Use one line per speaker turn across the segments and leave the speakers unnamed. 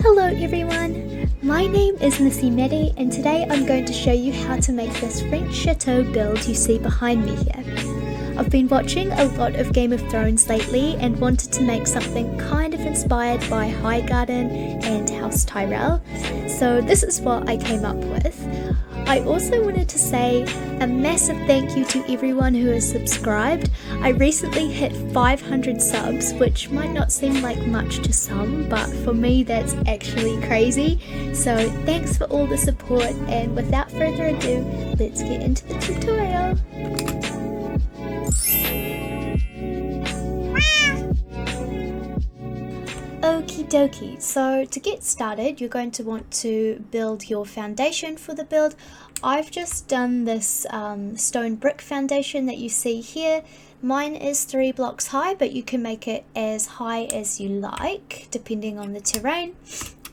Hello everyone, my name is Missy-Maddie and today I'm going to show you how to make this French Château build you see behind me here. I've been watching a lot of Game of Thrones lately and wanted to make something kind of inspired by Highgarden and House Tyrell, so this is what I came up with. I also wanted to say a massive thank you to everyone who has subscribed. I recently hit 500 subs, which might not seem like much to some, but for me that's actually crazy. So thanks for all the support, and without further ado, let's get into the tutorial. Okie dokie, so to get started you're going to want to build your foundation for the build. I've just done this stone brick foundation that you see here. Mine is 3 blocks high, but you can make it as high as you like depending on the terrain.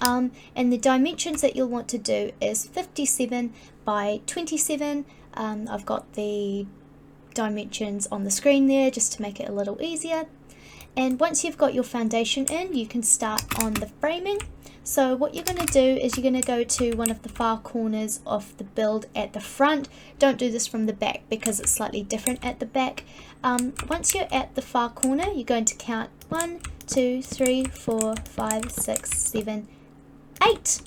And the dimensions that you'll want to do is 57 by 27. I've got the dimensions on the screen there just to make it a little easier. And once you've got your foundation in, you can start on the framing. So what you're going to do is you're going to go to one of the far corners of the build at the front. Don't do this from the back because it's slightly different at the back. Once you're at the far corner, you're going to count 1, 2, 3, 4, 5, 6, 7, 8.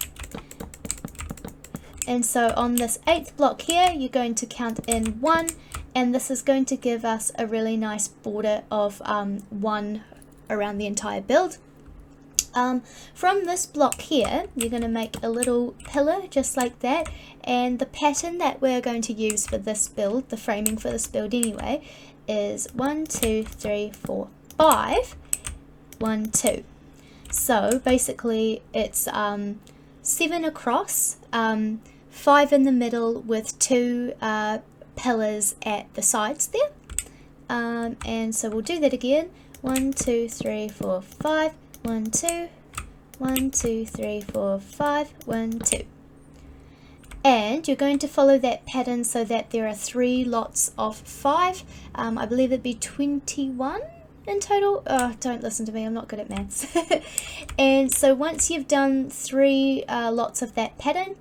And so on this 8th block here, you're going to count in 1. And this is going to give us a really nice border of 1 around the entire build. From this block here, you're going to make a little pillar just like that. And the pattern that we're going to use for this build, the framing for this build anyway, is 1, 2, 3, 4, 5, 1, 2. So basically it's 7 across, 5 in the middle with 2 pillars at the sides there, and so we'll do that again. 1, 2, 3, 4, 5, 1, 2, 1, 2, 3, 4, 5, 1, 2. And you're going to follow that pattern so that there are 3 lots of 5. I believe it'd be 21 in total. Oh, don't listen to me, I'm not good at maths. And so once you've done 3 lots of that pattern,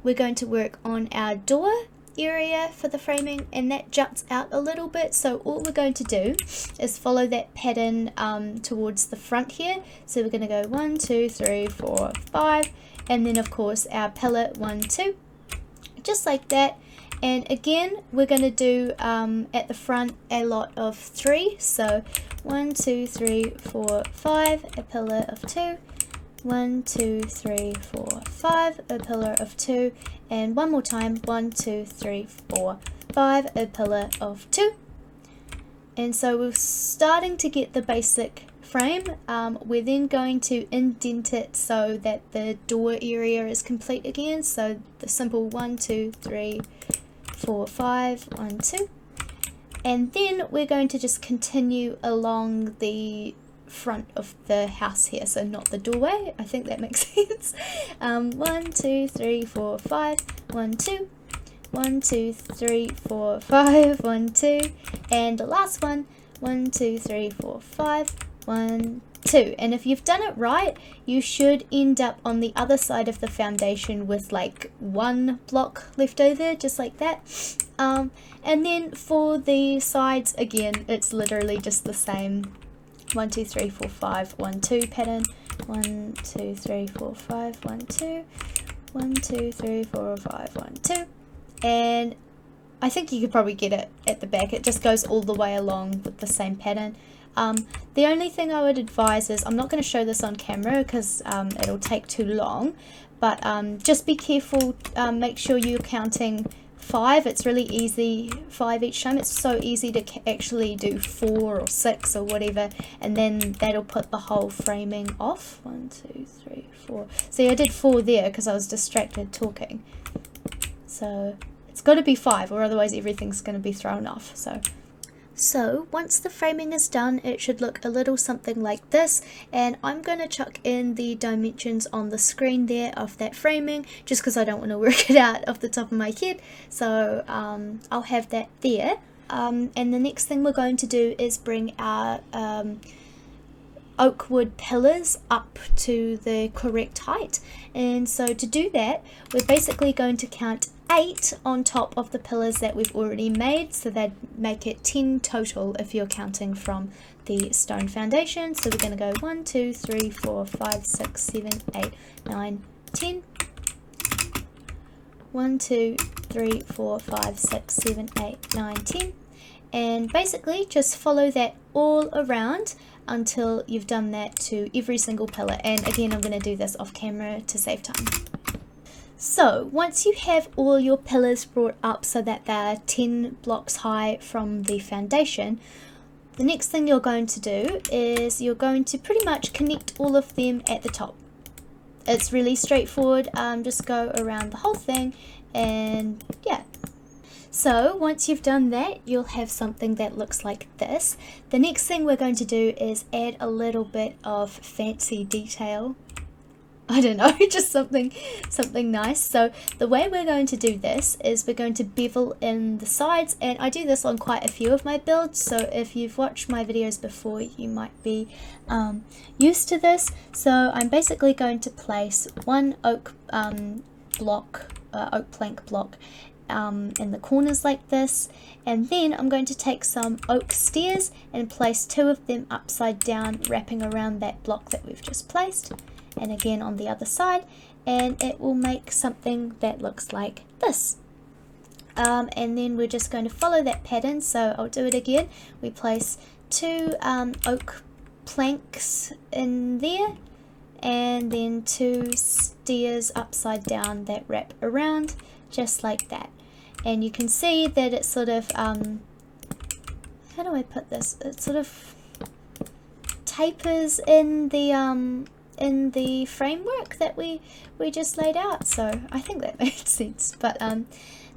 we're going to work on our door area for the framing, and that juts out a little bit, so all we're going to do is follow that pattern towards the front here. So we're going to go 1, 2, 3, 4, 5, and then of course our pillar 1, 2, just like that. And again we're going to do at the front a lot of 3, so 1, 2, 3, 4, 5, a pillar of 2, 1, 2, 3, 4, 5, a pillar of 2, and one more time, 1, 2, 3, 4, 5, a pillar of 2. And so we're starting to get the basic frame. We're then going to indent it so that the door area is complete again. So the simple 1, 2, 3, 4, 5, 1, 2. And then we're going to just continue along the front of the house here, so not the doorway. I think that makes sense. 1, 2, 3, 4, 5, 1, 2, 1, 2, 3, 4, 5, 1, 2, and the last one, 1, 2, 3, 4, 5, 1, 2. And if you've done it right, you should end up on the other side of the foundation with like 1 block left over, just like that. And then for the sides, again, it's literally just the same 1, 2, 3, 4, 5, 1, 2 pattern. 1, 2, 3, 4, 5, 1, 2, 1, 2, 3, 4, 5, 1, 2. And I think you could probably get it at the back. It just goes all the way along with the same pattern. The only thing I would advise is, I'm not going to show this on camera because it'll take too long, but just be careful, make sure you're counting 5. It's really easy, 5 each time. It's so easy to actually do 4 or 6 or whatever, and then that'll put the whole framing off. 1, 2, 3, 4. See, I did 4 there because I was distracted talking. So it's got to be 5, or otherwise everything's going to be thrown off. So once the framing is done, it should look a little something like this, and I'm going to chuck in the dimensions on the screen there of that framing just because I don't want to work it out off the top of my head. So I'll have that there. And the next thing we're going to do is bring our oak wood pillars up to the correct height. And so to do that, we're basically going to count 8 on top of the pillars that we've already made, so that make it 10 total if you're counting from the stone foundation. So we're going to go 1, 2, 3, 4, 5, 6, 7, 8, 9, 10. 1, 2, 3, 4, 5, 6, 7, 8, 9, 10. And basically just follow that all around until you've done that to every single pillar. And again, I'm going to do this off camera to save time. So once you have all your pillars brought up so that they're 10 blocks high from the foundation, the next thing you're going to do is you're going to pretty much connect all of them at the top. It's really straightforward, just go around the whole thing, and yeah. So once you've done that, you'll have something that looks like this. The next thing we're going to do is add a little bit of fancy detail. I don't know, just something nice. So the way we're going to do this is we're going to bevel in the sides, and I do this on quite a few of my builds, so if you've watched my videos before you might be used to this. So I'm basically going to place one oak plank block in the corners like this, and then I'm going to take some oak stairs and place 2 of them upside down, wrapping around that block that we've just placed, and again on the other side, and it will make something that looks like this. And then we're just going to follow that pattern, so I'll do it again. We place 2 oak planks in there, and then 2 stairs upside down that wrap around just like that. And you can see that it sort of how do I put this, it sort of tapers in the framework that we just laid out. So I think that made sense. But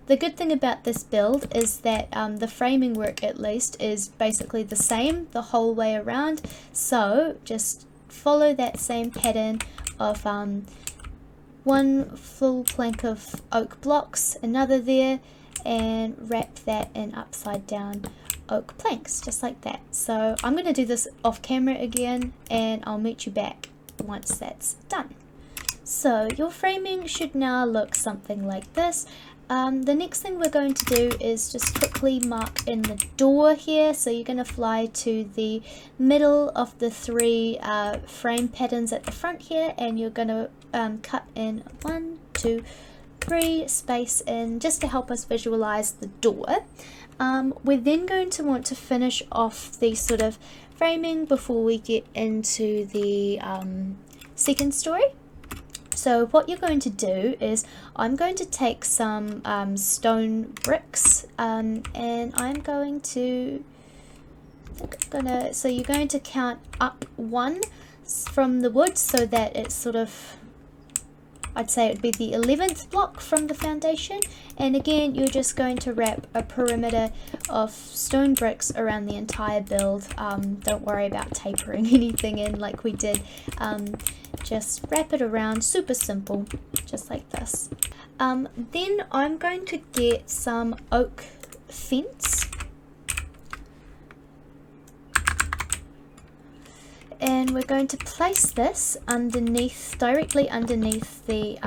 the good thing about this build is that the framing work at least is basically the same the whole way around, so just follow that same pattern of 1 full plank of oak blocks, another there, and wrap that in upside down oak planks just like that. So I'm going to do this off camera again, and I'll meet you back once that's done. So your framing should now look something like this. The next thing we're going to do is just quickly mark in the door here. So you're going to fly to the middle of the 3 frame patterns at the front here, and you're going to cut in 1, 2, 3 space in, just to help us visualize the door. We're then going to want to finish off the sort of framing before we get into the second story. So what you're going to do is I'm going to take some stone bricks, and I'm going to, so you're going to count up 1 from the wood, so that it's sort of, I'd say it would be the 11th block from the foundation. And again, you're just going to wrap a perimeter of stone bricks around the entire build. Don't worry about tapering anything in like we did. Just wrap it around, super simple, just like this. Then I'm going to get some oak fence, and we're going to place this underneath, directly underneath the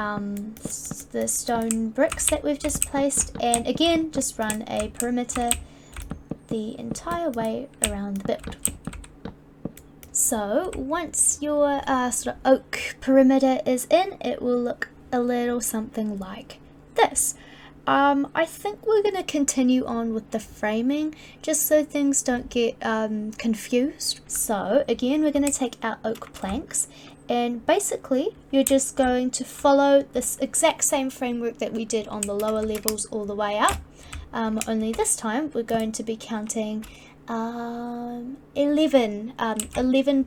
stone bricks that we've just placed, and again just run a perimeter the entire way around the build. So once your sort of oak perimeter is in, it will look a little something like this. I think we're going to continue on with the framing just so things don't get confused. So again, we're going to take our oak planks, and basically you're just going to follow this exact same framework that we did on the lower levels all the way up, only this time we're going to be counting 11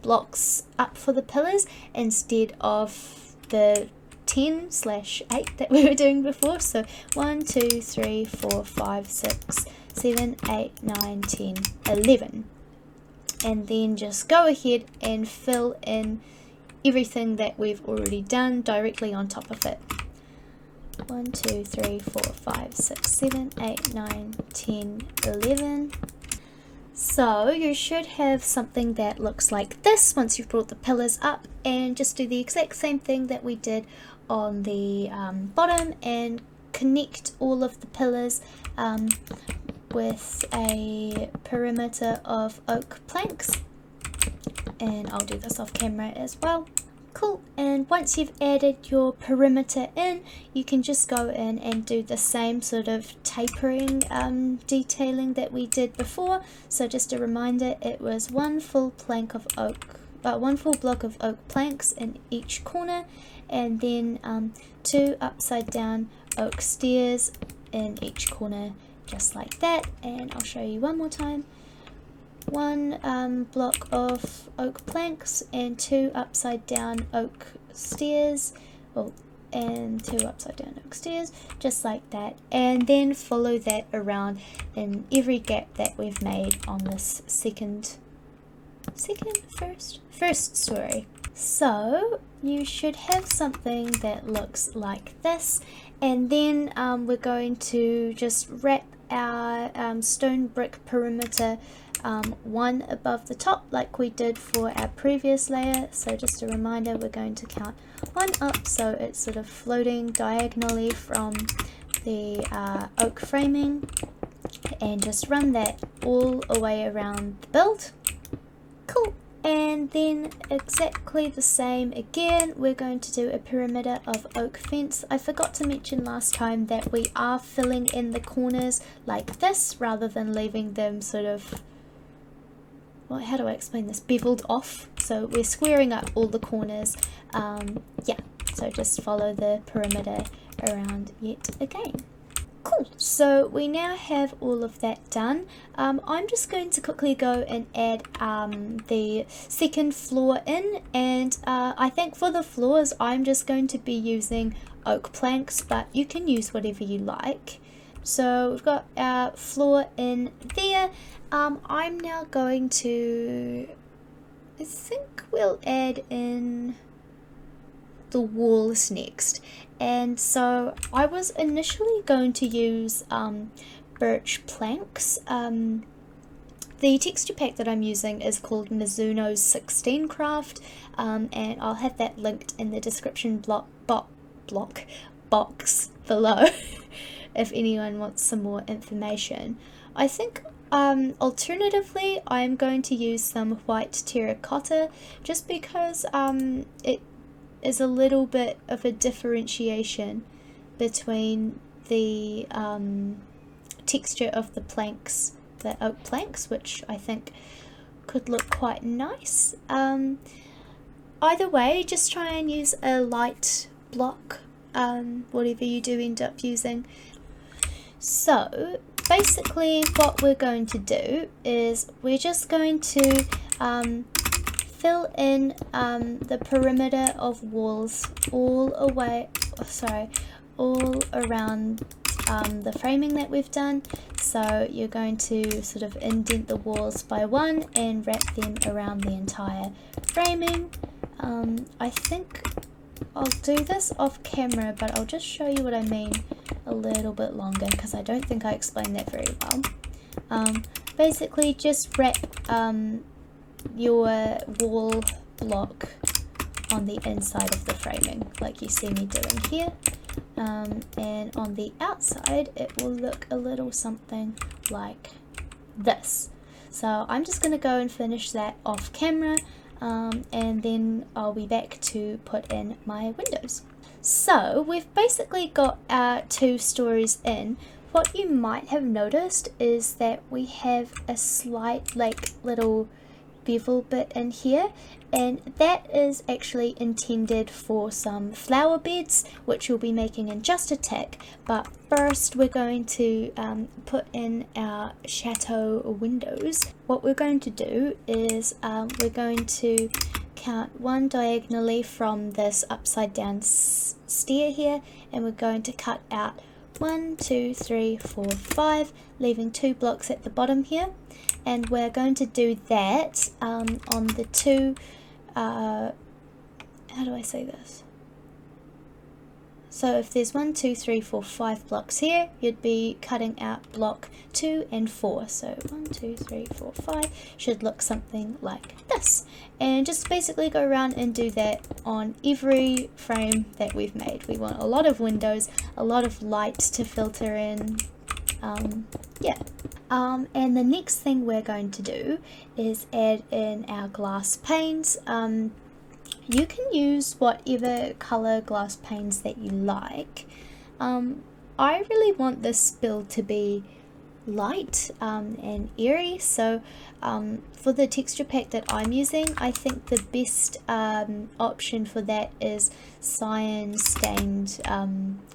blocks up for the pillars instead of the 10/8 that we were doing before. So 1, 2, 3, 4, 5, 6, 7, 8, 9, 10, 11, and then just go ahead and fill in everything that we've already done directly on top of it. 1, 2, 3, 4, 5, 6, 7, 8, 9, 10, 11. So you should have something that looks like this once you've brought the pillars up, and just do the exact same thing that we did on the bottom and connect all of the pillars with a perimeter of oak planks. And I'll do this off camera as well. Cool. And once you've added your perimeter in, you can just go in and do the same sort of tapering detailing that we did before. So just a reminder, it was one full block of oak planks in each corner, and then 2 upside down oak stairs in each corner, just like that. And I'll show you one more time. 1 block of oak planks and 2 upside down oak stairs, and 2 upside down oak stairs, just like that, and then follow that around in every gap that we've made on this first story. So you should have something that looks like this, and then we're going to just wrap our stone brick perimeter one above the top like we did for our previous layer. So just a reminder, we're going to count 1 up, so it's sort of floating diagonally from the oak framing, and just run that all the way around the build. Cool. And then exactly the same again, we're going to do a perimeter of oak fence. I forgot to mention last time that we are filling in the corners like this rather than leaving them sort of, well, how do I explain this, beveled off. So we're squaring up all the corners. Yeah, so just follow the perimeter around yet again. Cool, so we now have all of that done. I'm just going to quickly go and add the second floor in, and I think for the floors I'm just going to be using oak planks, but you can use whatever you like. So we've got our floor in there. I'm now going to, I think we'll add in the walls next. And so I was initially going to use birch planks. The texture pack that I'm using is called Mizuno's 16 Craft, and I'll have that linked in the description box below if anyone wants some more information. I think alternatively I'm going to use some white terracotta, just because it is a little bit of a differentiation between the texture of the planks, the oak planks, which I think could look quite nice. Either way, just try and use a light block, whatever you do end up using. So basically what we're going to do is we're just going to fill in the perimeter of walls all around the framing that we've done. So you're going to sort of indent the walls by 1 and wrap them around the entire framing. I think I'll do this off camera, but I'll just show you what I mean a little bit longer, because I don't think I explained that very well. Basically just wrap your wall block on the inside of the framing like you see me doing here, and on the outside it will look a little something like this. So I'm just going to go and finish that off camera, and then I'll be back to put in my windows. So we've basically got our 2 stories in. What you might have noticed is that we have a slight little bevel bit in here, and that is actually intended for some flower beds, which we'll be making in just a tick. But first we're going to put in our chateau windows. What we're going to do is we're going to count 1 diagonally from this upside down stair here, and we're going to cut out 1, 2, 3, 4, 5, leaving 2 blocks at the bottom here. And we're going to do that on the 2, how do I say this? So if there's 1, 2, 3, 4, 5 blocks here, you'd be cutting out block 2 and 4. So 1, 2, 3, 4, 5 should look something like this. And just basically go around and do that on every frame that we've made. We want a lot of windows, a lot of light to filter in. And the next thing we're going to do is add in our glass panes. You can use whatever color glass panes that you like. I really want this build to be light and airy, so for the texture pack that I'm using, I think the best option for that is cyan stained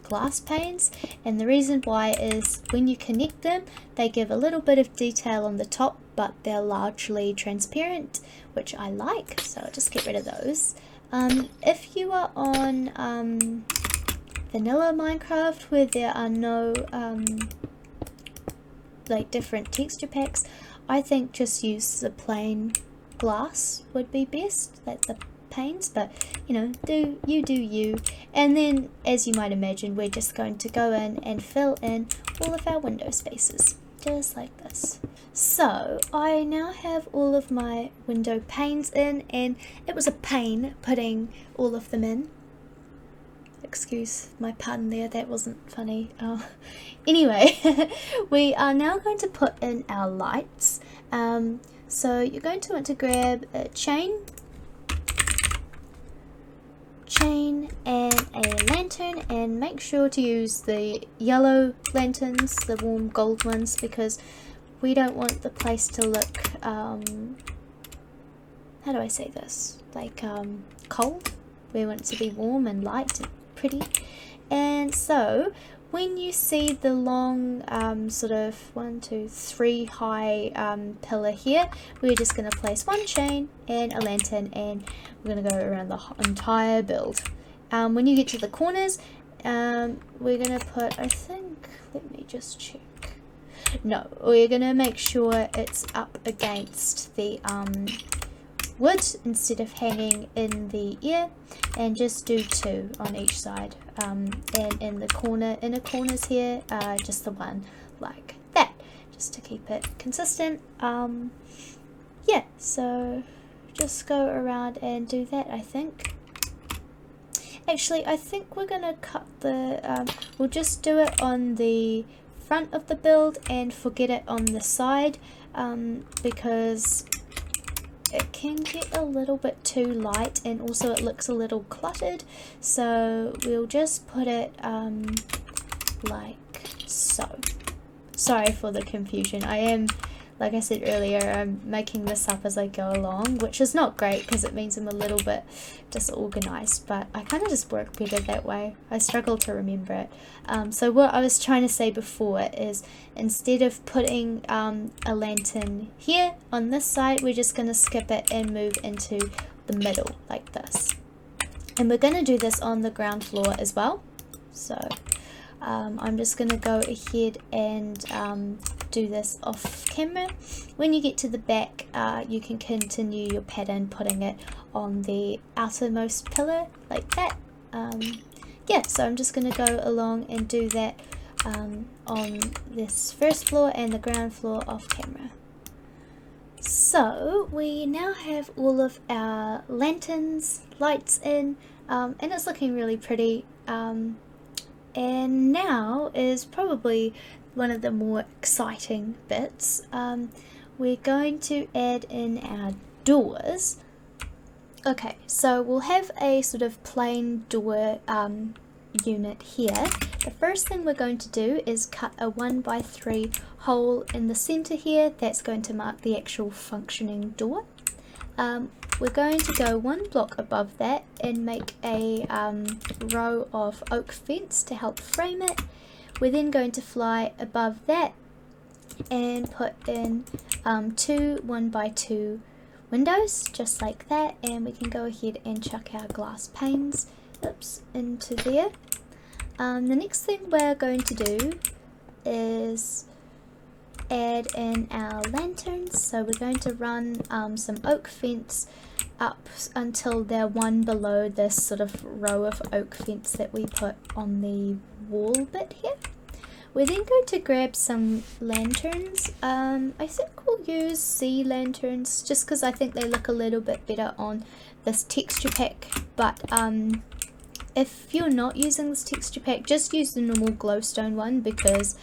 glass panes. And the reason why is when you connect them, they give a little bit of detail on the top, but they're largely transparent, which I like, so I'll just get rid of those. If you are on vanilla Minecraft where there are no like different texture packs, I think just use the plain glass would be best, like the panes, but you know, do you. And then, as you might imagine, we're just going to go in and fill in all of our window spaces, just like this. So I now have all of my window panes in, and it was a pain putting all of them in. Excuse my pun there, that wasn't funny. Anyway, we are now going to put in our lights. So you're going to want to grab a chain and a lantern, and make sure to use the yellow lanterns, the warm gold ones, because we don't want the place to look, how do I say this, like cold. We want it to be warm and light and pretty. And so when you see the long sort of 1, 2, 3 high pillar here, we're just going to place one chain and a lantern, and we're going to go around the entire build. When you get to the corners, we're going to put, I think, let me just check. No, we're going to make sure it's up against the wood instead of hanging in the air, and just do 2 on each side, and in the inner corners here, just the one like that, just to keep it consistent. Yeah, so just go around and do that. I think actually I think we're gonna cut the we'll just do it on the front of the build and forget it on the side, because it can get a little bit too light, and also it looks a little cluttered, so we'll just put it like so. Sorry for the confusion. I am, like I said earlier, I'm making this up as I go along, which is not great because it means I'm a little bit disorganized, but I kind of just work better that way. I struggle to remember it. So what I was trying to say before is, instead of putting a lantern here on this side, we're just going to skip it and move into the middle like this. And we're going to do this on the ground floor as well. So I'm just going to go ahead and do this off camera. When you get to the back, you can continue your pattern, putting it on the outermost pillar like that. Yeah, so I'm just going to go along and do that on this first floor and the ground floor off camera. So we now have all of our lanterns, lights in, and it's looking really pretty. And now is probably one of the more exciting bits. We're going to add in our doors. Okay, so we'll have a sort of plain door unit here. The first thing we're going to do is cut a 1x3 hole in the center here. That's going to mark the actual functioning door. We're going to go 1 block above that and make a row of oak fence to help frame it. We're then going to fly above that and put in 2 1x2 windows, just like that, and we can go ahead and chuck our glass panes into there. The next thing we're going to do is add in our lanterns. So we're going to run some oak fence up until they're one below this sort of row of oak fence that we put on the wall bit here. We're then going to grab some lanterns. I think we'll use sea lanterns just because I think they look a little bit better on this texture pack, but if you're not using this texture pack, just use the normal glowstone one because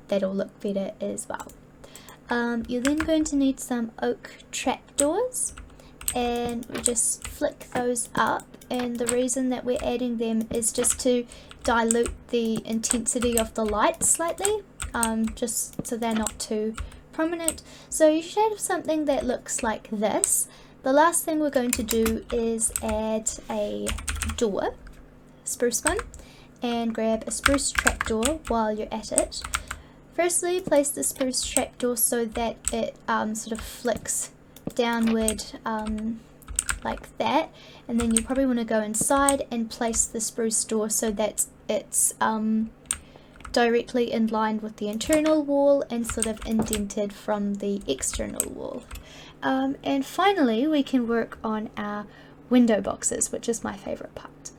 that'll look better as well. You're then going to need some oak trapdoors, and we just flick those up, and the reason that we're adding them is just to dilute the intensity of the light slightly, just so they're not too prominent. So you should have something that looks like this. The last thing we're going to do is add a door, spruce one, and grab a spruce trapdoor while you're at it. Firstly, place the spruce trapdoor so that it sort of flicks downward like that, and then you probably want to go inside and place the spruce door so that it's directly in line with the internal wall and sort of indented from the external wall. And finally we can work on our window boxes, which is my favorite part.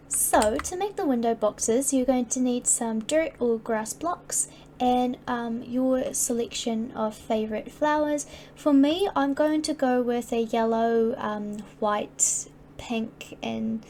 So to make the window boxes, you're going to need some dirt or grass blocks and your selection of favorite flowers. For me, I'm going to go with a yellow, white, pink and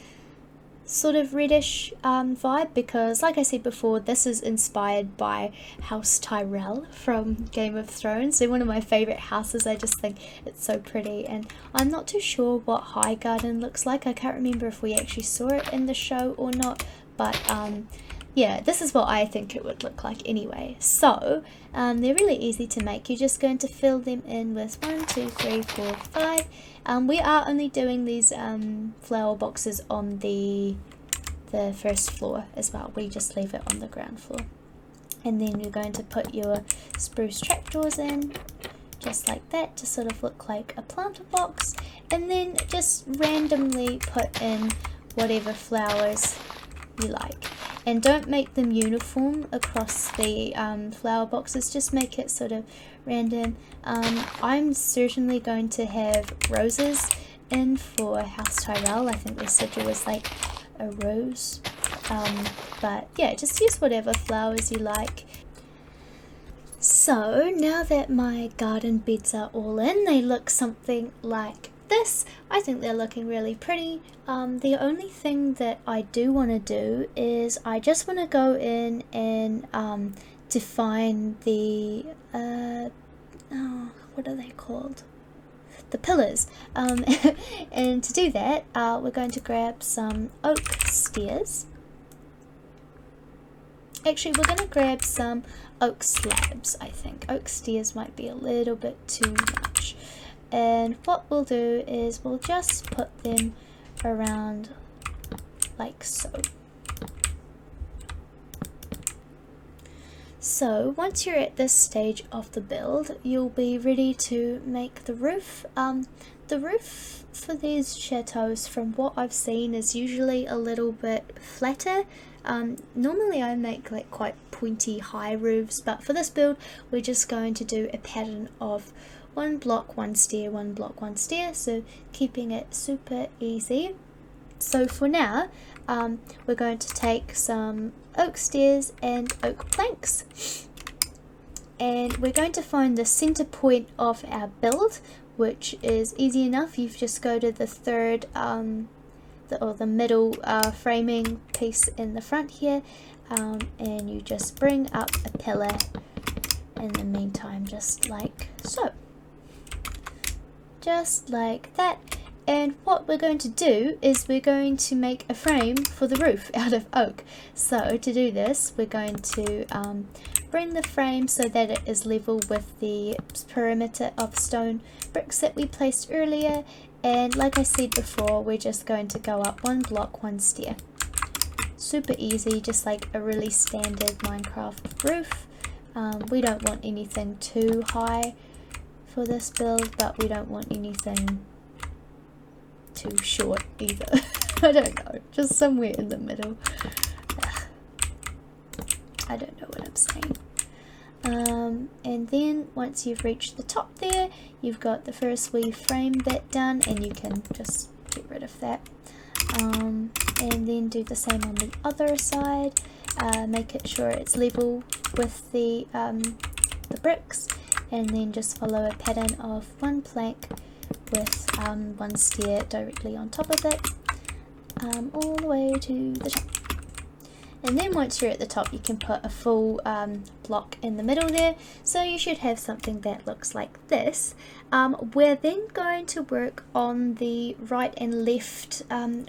sort of reddish vibe, because like I said before, this is inspired by House Tyrell from Game of Thrones. They're one of my favorite houses. I just think it's so pretty, and I'm not too sure what High Garden looks like. I can't remember if we actually saw it in the show or not, but yeah, this is what I think it would look like anyway. So they're really easy to make. You're just going to fill them in with 1, 2, 3, 4, 5. We are only doing these flower boxes on the first floor as well. We just leave it on the ground floor. And then you're going to put your spruce trapdoors in, just like that, to sort of look like a planter box. And then just randomly put in whatever flowers you like. And don't make them uniform across the flower boxes, just make it sort of random. I'm certainly going to have roses in for House Tyrell. I think they said it was like a rose. But yeah, just use whatever flowers you like. So now that my garden beds are all in, they look something like this. I think they're looking really pretty. The only thing that I do want to do is I just want to go in and define the what are they called? The pillars. And to do that, we're going to grab some oak stairs. Actually, we're going to grab some oak slabs, I think. Oak stairs might be a little bit too much. And what we'll do is we'll just put them around like so. So once you're at this stage of the build, you'll be ready to make the roof. The roof for these chateaus, from what I've seen, is usually a little bit flatter. Normally I make like quite pointy high roofs, but for this build we're just going to do a pattern of 1 block, 1 stair, 1 block, 1 stair, so keeping it super easy. So for now, we're going to take some oak stairs and oak planks, and we're going to find the center point of our build, which is easy enough. You just go to the third or the middle framing piece in the front here, and you just bring up a pillar in the meantime, just like so. Just like that. And what we're going to do is we're going to make a frame for the roof out of oak. So to do this, we're going to bring the frame so that it is level with the perimeter of stone bricks that we placed earlier. And like I said before, we're just going to go up 1 block, 1 stair. Super easy, just like a really standard Minecraft roof. We don't want anything too high for this build, but we don't want anything too short either. I don't know, just somewhere in the middle. I don't know what I'm saying. And then once you've reached the top there, you've got the first wee frame bit done, and you can just get rid of that. And then do the same on the other side. Make it sure it's level with the bricks, and then just follow a pattern of one plank with one stair directly on top of it, all the way to the top. And then once you're at the top, you can put a full block in the middle there, so you should have something that looks like this. We're then going to work on the right and left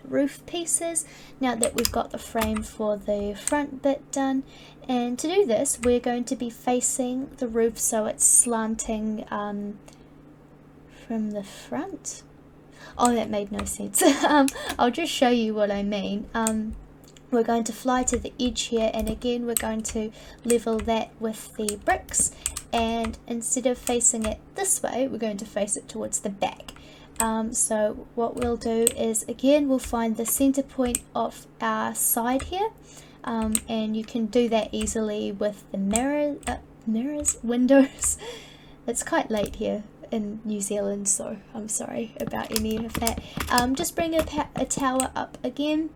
roof pieces now that we've got the frame for the front bit done. And to do this, we're going to be facing the roof so it's slanting from the front. Oh, that made no sense. I'll just show you what I mean. We're going to fly to the edge here, and again we're going to level that with the bricks, and instead of facing it this way, we're going to face it towards the back. So what we'll do is, again, we'll find the center point of our side here, and you can do that easily with the windows. It's quite late here in New Zealand, so I'm sorry about any of that. Just bring a tower up again,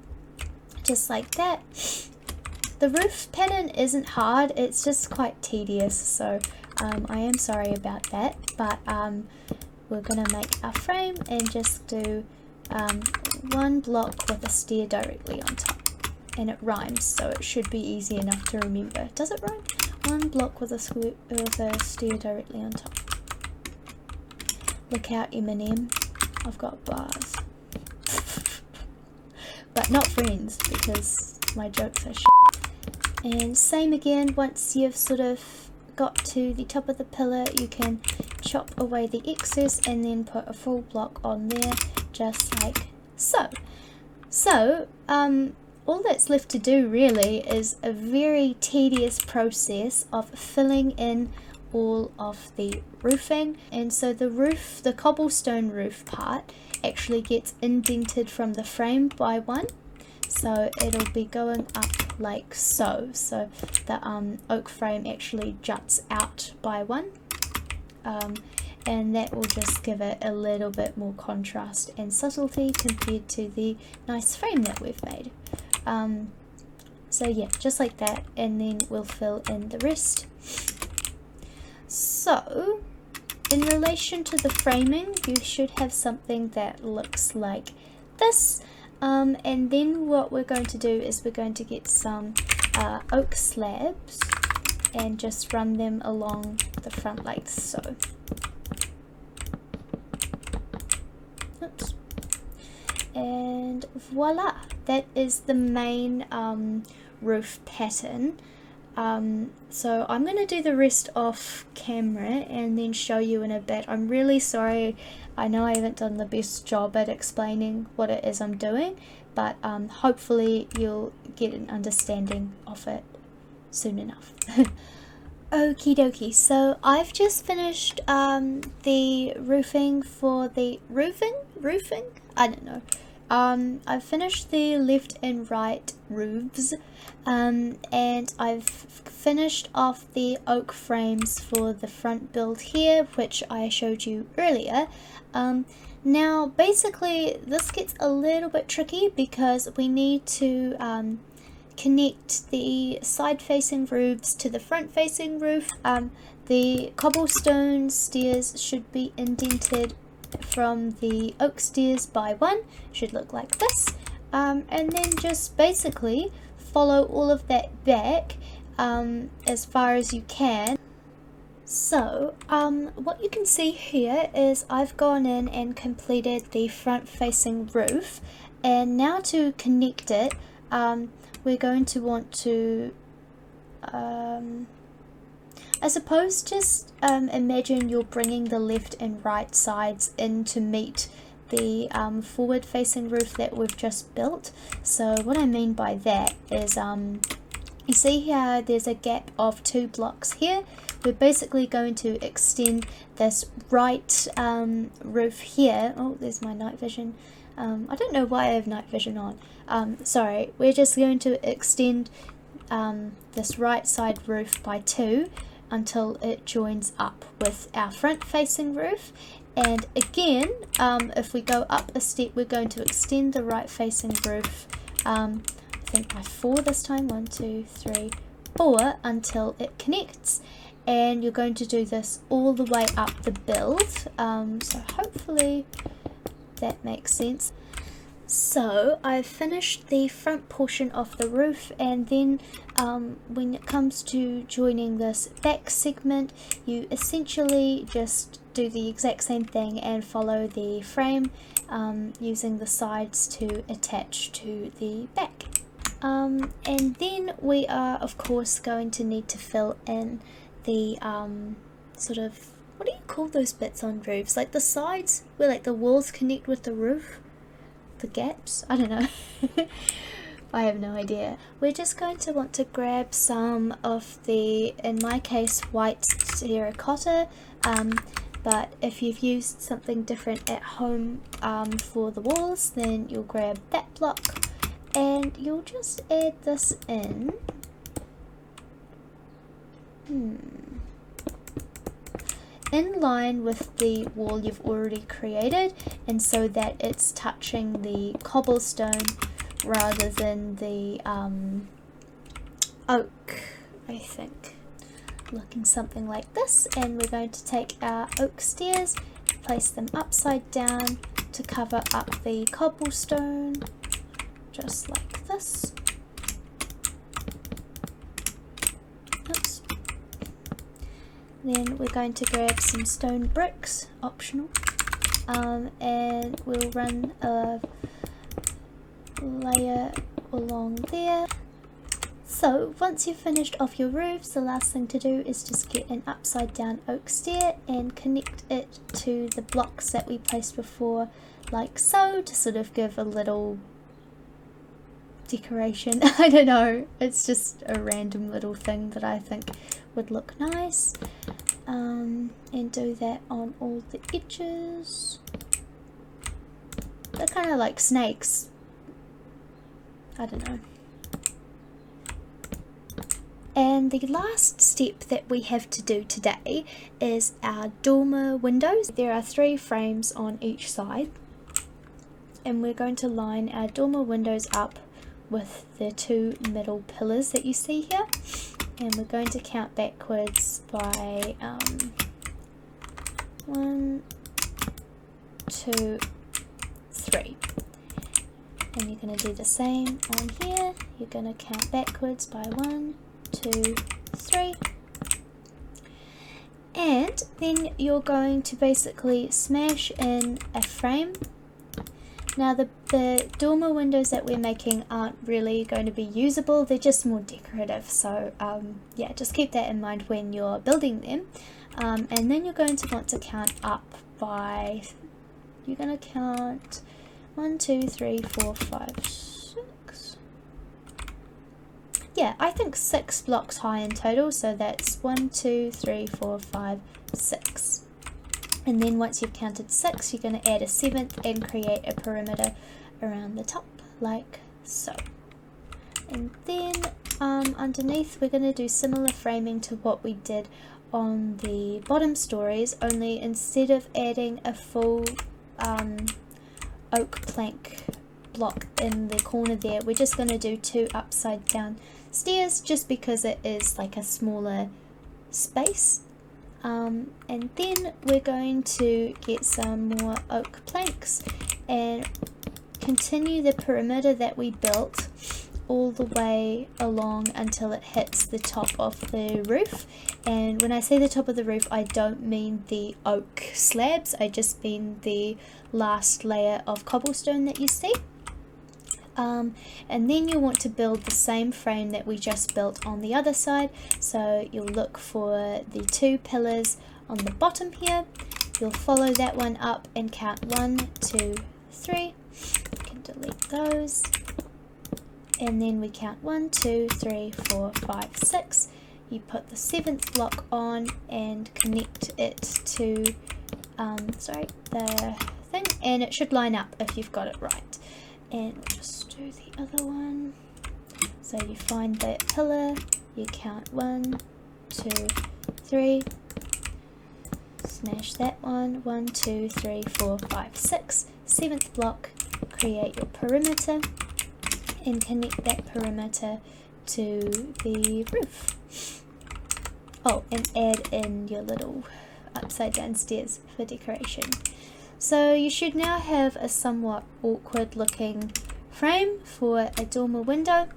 just like that. The roof pattern isn't hard, it's just quite tedious, so I am sorry about that, but we're gonna make our frame and just do one block with a stair directly on top, and it rhymes, so it should be easy enough to remember. Does it rhyme? One block with a stair directly on top. Look out, Eminem, I've got bars. But not friends, because my jokes are shit. And same again, once you've sort of got to the top of the pillar, you can chop away the excess and then put a full block on there, just like so. So, all that's left to do really is a very tedious process of filling in all of the roofing. And so the cobblestone roof part actually gets indented from the frame by one, so it'll be going up like so. So the oak frame actually juts out by one, and that will just give it a little bit more contrast and subtlety compared to the nice frame that we've made. So yeah, just like that, and then we'll fill in the rest. So in relation to the framing, you should have something that looks like this, and then what we're going to do is we're going to get some oak slabs and just run them along the front like so. Oops. And voila, that is the main roof pattern. So I'm going to do the rest off camera and then show you in a bit. I'm really sorry, I know I haven't done the best job at explaining what it is I'm doing, but hopefully you'll get an understanding of it soon enough. Okie dokie, so I've just finished the roofing for the roofing? I don't know. I've finished the left and right roofs, and I've finished off the oak frames for the front build here, which I showed you earlier. Now basically this gets a little bit tricky because we need to connect the side facing roofs to the front facing roof. The cobblestone stairs should be indented from the oak stairs by one, should look like this, and then just basically follow all of that back as far as you can. So what you can see here is I've gone in and completed the front facing roof, and now to connect it we're going to want to I suppose just imagine you're bringing the left and right sides in to meet the forward facing roof that we've just built. So what I mean by that is you see here there's a gap of 2 blocks here. We're basically going to extend this right roof here. Oh, there's my night vision. I don't know why I have night vision on. Sorry, we're just going to extend this right side roof by 2, until it joins up with our front facing roof. And again, if we go up a step, we're going to extend the right facing roof, I think by 4 this time, 1, 2, 3, 4, until it connects. And you're going to do this all the way up the build, so hopefully that makes sense. So I've finished the front portion of the roof, and then when it comes to joining this back segment, you essentially just do the exact same thing and follow the frame, using the sides to attach to the back. And then we are of course going to need to fill in the sort of, what do you call those bits on roofs, like the sides where like the walls connect with the roof, the gaps, I don't know. I have no idea. We're just going to want to grab some of the, in my case, white terracotta, but if you've used something different at home for the walls, then you'll grab that block and you'll just add this in. In line with the wall you've already created, and so that it's touching the cobblestone rather than the oak, I think. Looking something like this, and we're going to take our oak stairs, place them upside down to cover up the cobblestone, just like this. Oops. Then we're going to grab some stone bricks, optional, and we'll run a layer along there. So once you've finished off your roofs, the last thing to do is just get an upside down oak stair and connect it to the blocks that we placed before, like so, to sort of give a little decoration. I don't know, it's just a random little thing that I think would look nice, and do that on all the edges. They're kind of like snakes, I don't know. And the last step that we have to do today is our dormer windows. There are 3 frames on each side, and we're going to line our dormer windows up with the 2 middle pillars that you see here, and we're going to count backwards by 1, 2, 3. And you're going to do the same on here. You're going to count backwards by 1, 2, 3, and then you're going to basically smash in a frame. Now the dormer windows that we're making aren't really going to be usable, they're just more decorative, so yeah, just keep that in mind when you're building them. And then you're going to want to count up by, you're going to count 1, 2, 3, 4, 5, 6. Yeah, I think 6 blocks high in total, so that's 1, 2, 3, 4, 5, 6. And then once you've counted 6, you're going to add a 7th and create a perimeter around the top, like so. And then underneath we're going to do similar framing to what we did on the bottom stories, only instead of adding a full oak plank block in the corner there, we're just going to do 2 upside down stairs, just because it is like a smaller space. And then we're going to get some more oak planks and continue the perimeter that we built all the way along until it hits the top of the roof. And when I say the top of the roof, I don't mean the oak slabs, I just mean the last layer of cobblestone that you see. And then you want to build the same frame that we just built on the other side, so you'll look for the 2 pillars on the bottom here, you'll follow that one up and count 1, 2, 3, you can delete those, and then we count 1, 2, 3, 4, 5, 6, you put the 7th block on and connect it to the thing, and it should line up if you've got it right. And we'll just do the other one. So you find that pillar, you count 1, 2, 3, smash that one, 1, 2, 3, 4, 5, 6, 7th block, create your perimeter and connect that perimeter to the roof. Oh, and add in your little upside down stairs for decoration. So you should now have a somewhat awkward looking frame for a dormer window.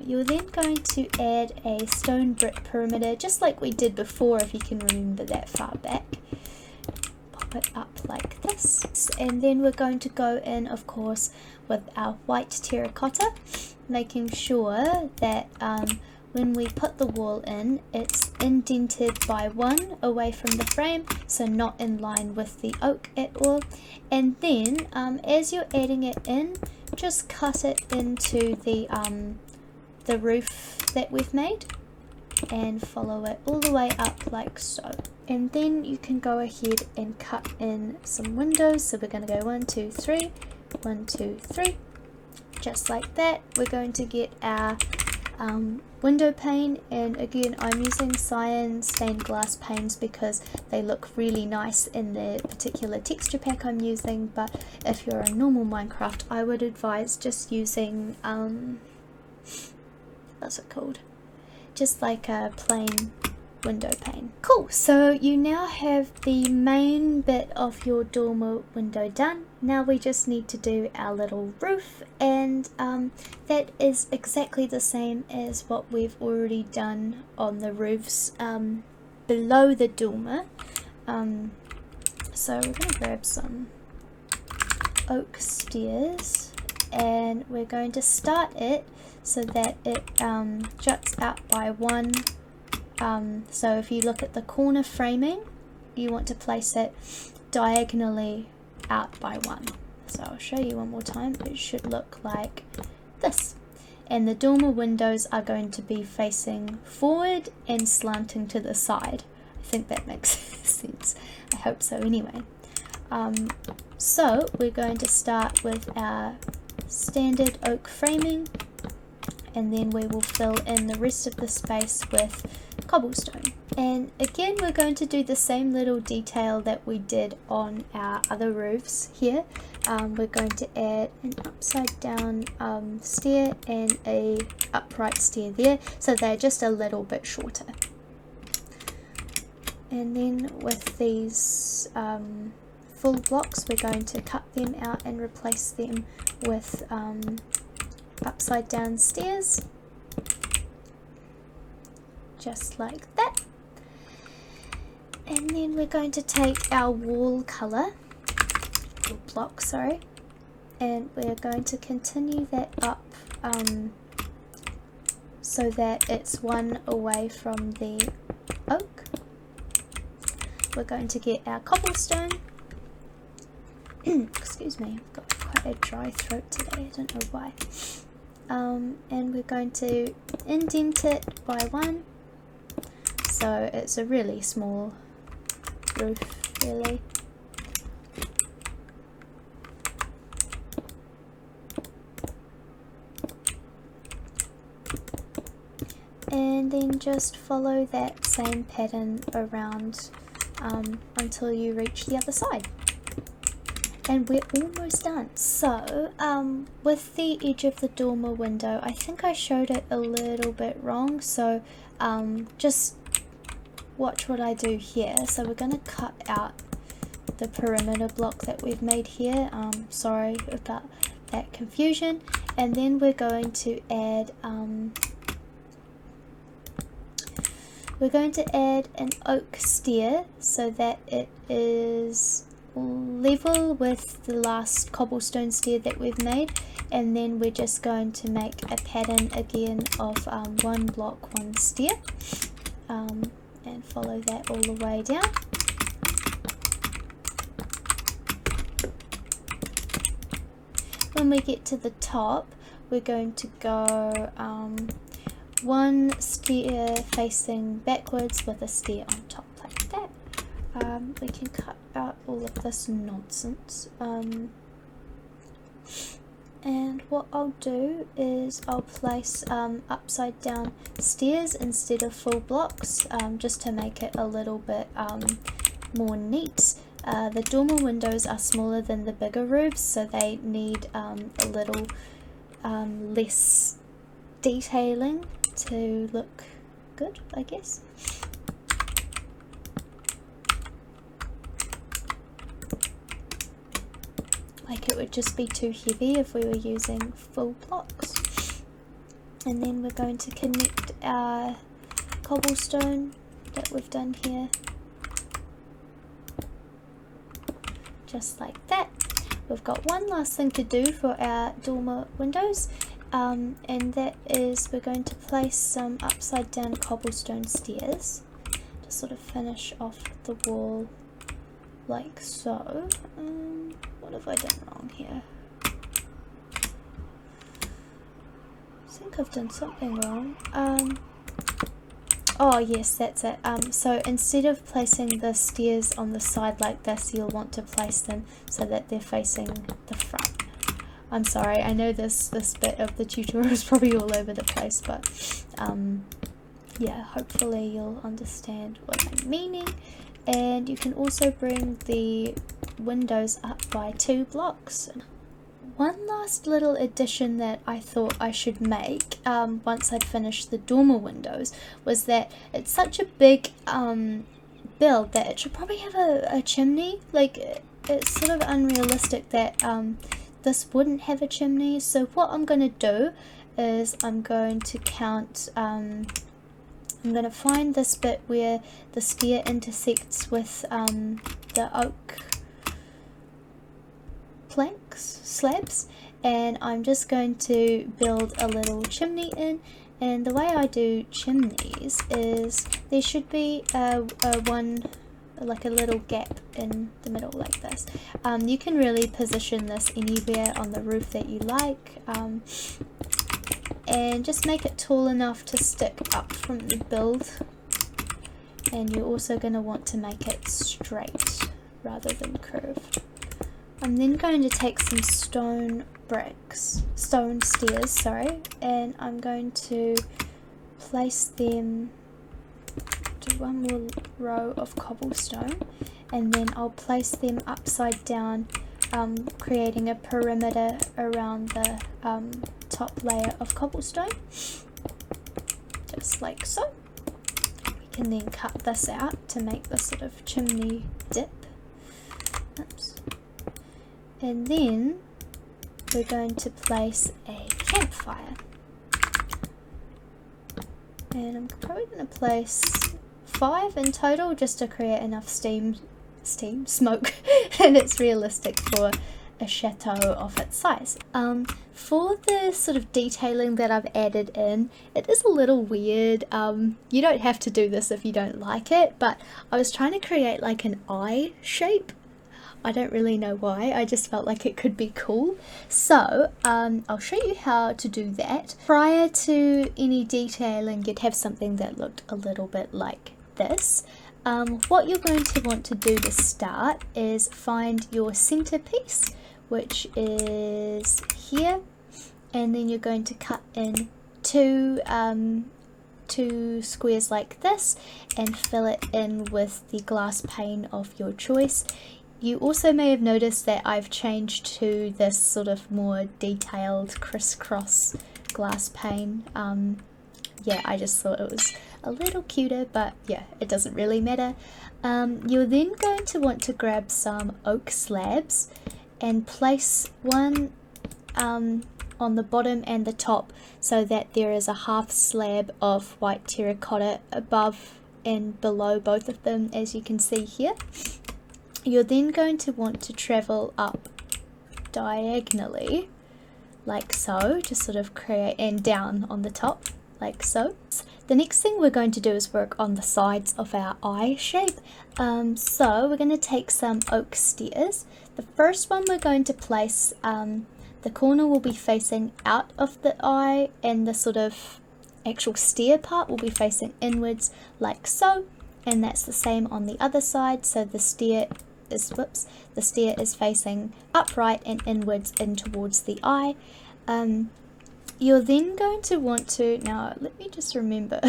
You're then going to add a stone brick perimeter, just like we did before, if you can remember that far back. Pop it up like this, and then we're going to go in, of course, with our white terracotta, making sure that when we put the wall in, it's indented by 1 away from the frame, so not in line with the oak at all. And then as you're adding it in, just cut it into the roof that we've made and follow it all the way up like so. And then you can go ahead and cut in some windows. So we're going to go 1, 2, 3, 1, 2, 3, just like that. We're going to get our window pane, and again I'm using cyan stained glass panes because they look really nice in the particular texture pack I'm using, but if you're a normal Minecraft I would advise just using what's it called, just like a plain window pane. Cool, so you now have the main bit of your dormer window done. Now we just need to do our little roof, and that is exactly the same as what we've already done on the roofs below the dormer. So we're going to grab some oak stairs and we're going to start it so that it juts out by 1. So if you look at the corner framing, you want to place it diagonally out by 1. So I'll show you one more time. It should look like this. And the dormer windows are going to be facing forward and slanting to the side. I think that makes sense. I hope so anyway. So we're going to start with our standard oak framing, and then we will fill in the rest of the space with cobblestone. And again we're going to do the same little detail that we did on our other roofs here. We're going to add an upside down stair and a upright stair there, so they're just a little bit shorter. And then with these full blocks we're going to cut them out and replace them with upside down stairs, just like that. And then we're going to take our wall color, or block, sorry, and we're going to continue that up so that it's 1 away from the oak. We're going to get our cobblestone. Excuse me, I've got quite a dry throat today, I don't know why. And we're going to indent it by 1, so it's a really small roof really. And then just follow that same pattern around until you reach the other side. And we're almost done. So with the edge of the dormer window, I think I showed it a little bit wrong, so just watch what I do here. So we're going to cut out the perimeter block that we've made here. Sorry about that confusion. And then we're going to add an oak stair so that it is level with the last cobblestone stair that we've made, and then we're just going to make a pattern again of 1 block 1 stair, and follow that all the way down. When we get to the top we're going to go 1 stair facing backwards with a stair on top like that. We can cut out all of this nonsense. And what I'll do is I'll place upside down stairs instead of full blocks, just to make it a little bit more neat. The dormer windows are smaller than the bigger roofs, so they need a little less detailing to look good, I guess. Like it would just be too heavy if we were using full blocks. And then we're going to connect our cobblestone that we've done here, just like that. We've got one last thing to do for our dormer windows, and that is we're going to place some upside down cobblestone stairs to sort of finish off the wall like so. What have I done wrong here? I think I've done something wrong. Oh yes, that's it. So instead of placing the stairs on the side like this, you'll want to place them so that they're facing the front. I'm sorry, I know this bit of the tutorial is probably all over the place, but yeah, hopefully you'll understand what I'm meaning. And you can also bring the windows up by 2 blocks. One last little addition that I thought I should make once I'd finished the dormer windows was that it's such a big build that it should probably have a chimney. Like, it's sort of unrealistic that this wouldn't have a chimney. So what I'm going to do is I'm going to count, I'm going to find this bit where the stair intersects with the oak slabs, and I'm just going to build a little chimney in. And the way I do chimneys is there should be like a little gap in the middle like this. You can really position this anywhere on the roof that you like, and just make it tall enough to stick up from the build. And you're also going to want to make it straight rather than curved. I'm then going to take some stone stairs, sorry, and I'm going to place them to one more row of cobblestone, and then I'll place them upside down, creating a perimeter around the top layer of cobblestone, just like so. We can then cut this out to make this sort of chimney dip. Oops. And then we're going to place a campfire, and I'm probably going to place 5 in total just to create enough smoke and it's realistic for a chateau of its size. For the sort of detailing that I've added in, it is a little weird. You don't have to do this if you don't like it, but I was trying to create like an eye shape. I don't really know why, I just felt like it could be cool. So I'll show you how to do that. Prior to any detailing, you'd have something that looked a little bit like this. What you're going to want to do to start is find your centerpiece, which is here, and then you're going to cut in two squares like this and fill it in with the glass pane of your choice. You also may have noticed that I've changed to this sort of more detailed crisscross glass pane. Yeah, I just thought it was a little cuter, but yeah, it doesn't really matter. You're then going to want to grab some oak slabs and place one on the bottom and the top so that there is a half slab of white terracotta above and below both of them, as you can see here. You're then going to want to travel up diagonally like so, to sort of create, and down on the top like so. The next thing we're going to do is work on the sides of our eye shape. So we're going to take some oak stairs. The first one we're going to place, the corner will be facing out of the eye, and the sort of actual stair part will be facing inwards like so, and that's the same on the other side. So the stair the stair is facing upright and inwards in towards the eye. You're then going to want to, now let me just remember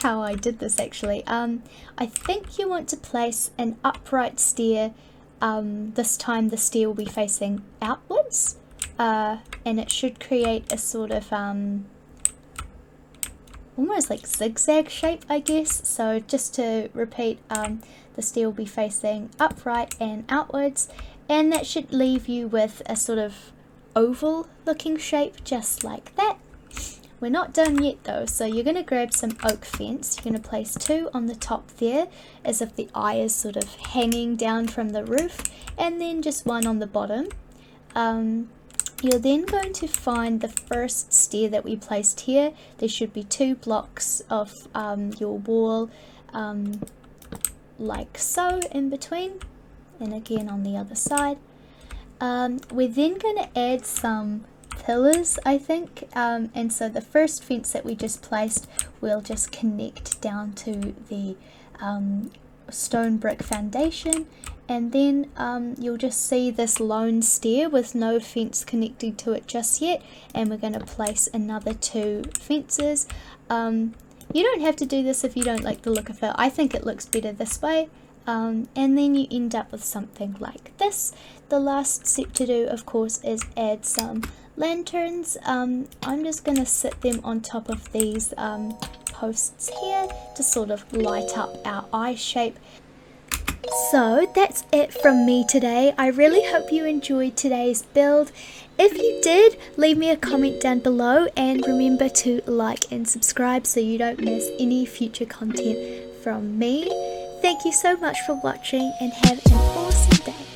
how I did this actually. I think you want to place an upright stair. This time the stair will be facing outwards, and it should create a sort of almost like zigzag shape, I guess. So just to repeat, the stair will be facing upright and outwards, and that should leave you with a sort of oval looking shape just like that. We're not done yet though, so you're going to grab some oak fence. You're going to place 2 on the top there as if the eye is sort of hanging down from the roof, and then just 1 on the bottom. You're then going to find the first stair that we placed here. There should be 2 blocks of your wall like so in between, and again on the other side. We're then going to add some pillars, I think, and so the first fence that we just placed will just connect down to the stone brick foundation, and then you'll just see this lone stair with no fence connecting to it just yet, and we're going to place another 2 fences. You don't have to do this if you don't like the look of it. I think it looks better this way. And then you end up with something like this. The last step to do, of course, is add some lanterns. I'm just going to sit them on top of these posts here to sort of light up our eye shape. So that's it from me today. I really hope you enjoyed today's build. If you did, leave me a comment down below, and remember to like and subscribe so you don't miss any future content from me. Thank you so much for watching, and have an awesome day.